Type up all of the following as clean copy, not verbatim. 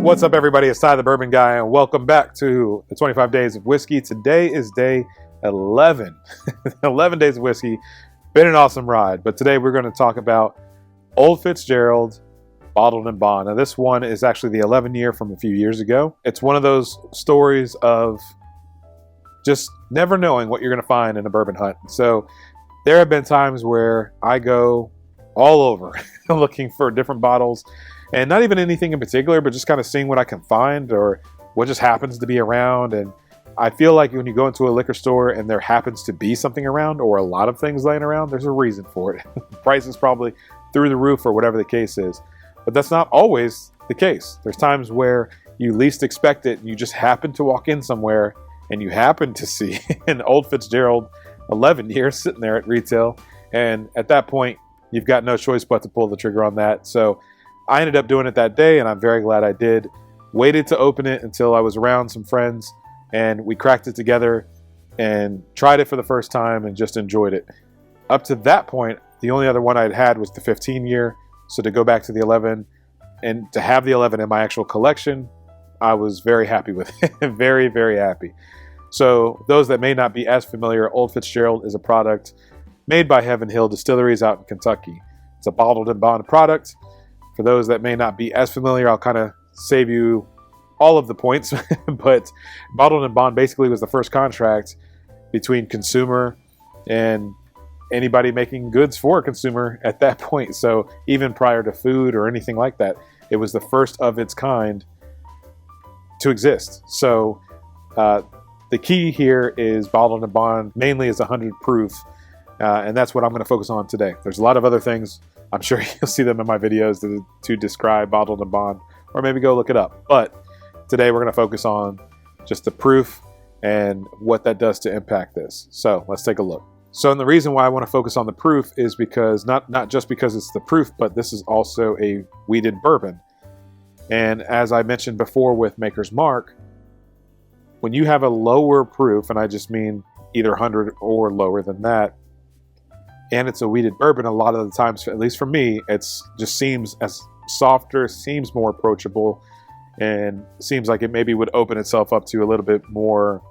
What's up, everybody? It's Ty the Bourbon Guy, and welcome back to the 25 Days of Whiskey. Today is day 11. 11 days of whiskey. Been an awesome ride, but today we're going to talk about Old Fitzgerald Bottled and Bond. Now, this one is actually the 11 year from a few years ago. It's one of those stories of just never knowing what you're going to find in a bourbon hunt. So there have been times where I go all over looking for different bottles, and not even anything in particular, but just kind of seeing what I can find or what just happens to be around. And I feel like when you go into a liquor store and there happens to be something around or a lot of things laying around, there's a reason for it. Price is probably through the roof or whatever the case is. But that's not always the case. There's times where you least expect it. You just happen to walk in somewhere and you happen to see an Old Fitzgerald 11 years sitting there at retail. And at that point, you've got no choice but to pull the trigger on that. So I ended up doing it that day, and I'm very glad I did. Waited to open it until I was around some friends, and we cracked it together and tried it for the first time and just enjoyed it. Up to that point, the only other one I'd had was the 15 year. So to go back to the 11 and to have the 11 in my actual collection, I was very happy with it. Very, very happy. So those that may not be as familiar, Old Fitzgerald is a product made by Heaven Hill Distillery out in Kentucky. It's a bottled and bond product. For those that may not be as familiar, I'll kind of save you all of the points. But bottled and bond basically was the first contract between consumer and anybody making goods for a consumer at that point. So even prior to food or anything like that, it was the first of its kind to exist. So the key here is bottled and bond mainly is 100 proof. And that's what I'm going to focus on today. There's a lot of other things. I'm sure you'll see them in my videos to describe bottled and bond, or maybe go look it up. But today we're going to focus on just the proof and what that does to impact this. So let's take a look. So, and the reason why I want to focus on the proof is because not just because it's the proof, but this is also a wheated bourbon. And as I mentioned before with Maker's Mark, when you have a lower proof, and I just mean either 100 or lower than that, and it's a wheated bourbon, a lot of the times, at least for me, it's just seems as softer, seems more approachable, and seems like it maybe would open itself up to a little bit more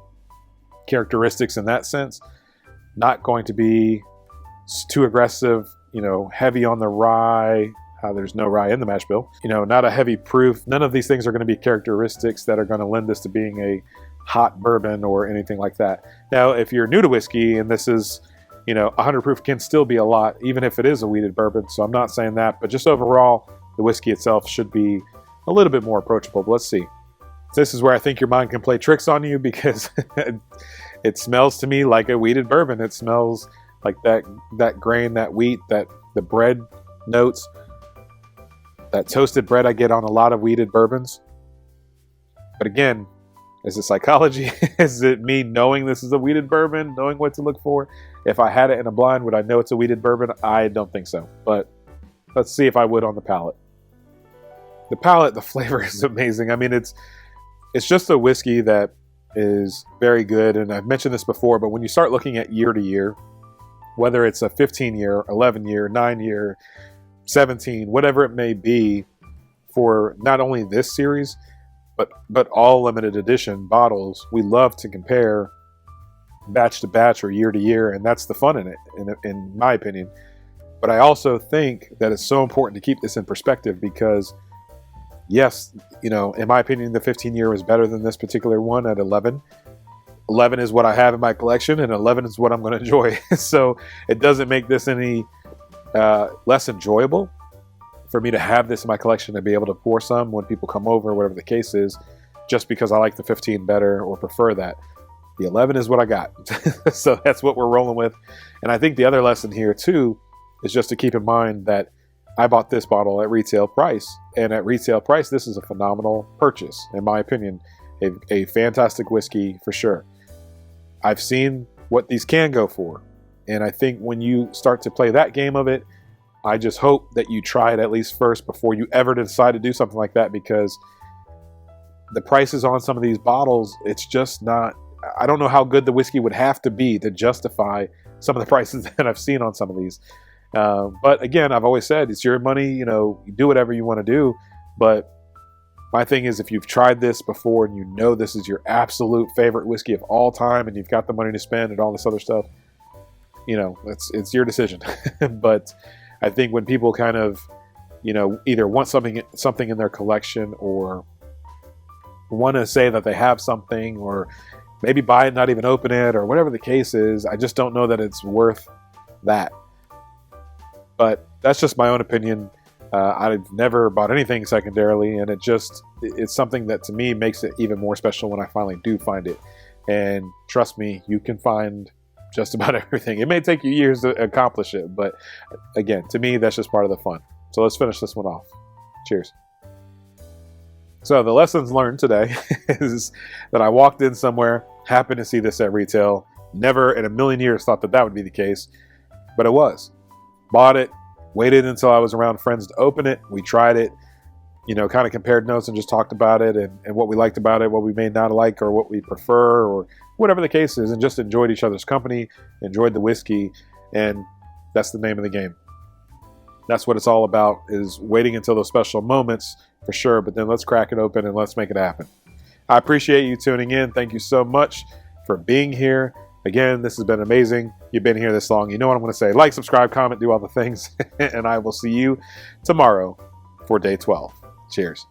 characteristics in that sense. Not going to be too aggressive, heavy on the rye. There's no rye in the mash bill. Not a heavy proof. None of these things are going to be characteristics that are going to lend this to being a hot bourbon or anything like that. Now, if you're new to whiskey and this is 100 proof can still be a lot, even if it is a wheated bourbon. So I'm not saying that, but just overall, the whiskey itself should be a little bit more approachable. But let's see. This is where I think your mind can play tricks on you, because it smells to me like a wheated bourbon. It smells like that grain, that wheat, the bread notes, that toasted bread I get on a lot of wheated bourbons. But again, is it psychology? Is it me knowing this is a wheated bourbon, knowing what to look for? If I had it in a blind, would I know it's a wheated bourbon? I don't think so. But let's see if I would on the palate. The palate, the flavor is amazing. I mean, it's just a whiskey that is very good. And I've mentioned this before, but when you start looking at year to year, whether it's a 15 year, 11 year, 9 year, 17, whatever it may be, for not only this series, but all limited edition bottles, we love to compare batch to batch or year to year, and that's the fun in it, in my opinion. But I also think that it's so important to keep this in perspective, because yes, in my opinion, the 15 year was better than this particular one at 11. 11 is what I have in my collection, and 11 is what I'm going to enjoy. So it doesn't make this any less enjoyable for me to have this in my collection and be able to pour some when people come over, whatever the case is, just because I like the 15 better or prefer that. The 11 is what I got. So that's what we're rolling with. And I think the other lesson here too is just to keep in mind that I bought this bottle at retail price, and at retail price, this is a phenomenal purchase, in my opinion. A fantastic whiskey for sure. I've seen what these can go for, and I think when you start to play that game of it, I just hope that you try it at least first before you ever decide to do something like that, because the prices on some of these bottles, it's just not, I don't know how good the whiskey would have to be to justify some of the prices that I've seen on some of these. But again, I've always said it's your money. You do whatever you want to do. But my thing is, if you've tried this before and you know this is your absolute favorite whiskey of all time, and you've got the money to spend and all this other stuff, it's your decision. But I think when people kind of, either want something in their collection, or want to say that they have something, or maybe buy it, not even open it, or whatever the case is, I just don't know that it's worth that. But that's just my own opinion. I've never bought anything secondarily, and it's something that to me makes it even more special when I finally do find it. And trust me, you can find just about everything. It may take you years to accomplish it, but again, to me, that's just part of the fun. So let's finish this one off. Cheers. So the lessons learned today is that I walked in somewhere, happened to see this at retail, never in a million years thought that would be the case, but it was. Bought it, waited until I was around friends to open it. We tried it, kind of compared notes and just talked about it and what we liked about it, what we may not like, or what we prefer, or whatever the case is, and just enjoyed each other's company, enjoyed the whiskey, and that's the name of the game. That's what it's all about, is waiting until those special moments for sure, but then let's crack it open and let's make it happen. I appreciate you tuning in. Thank you so much for being here. Again, this has been amazing. You've been here this long. You know what I'm going to say. Like, subscribe, comment, do all the things, and I will see you tomorrow for day 12. Cheers.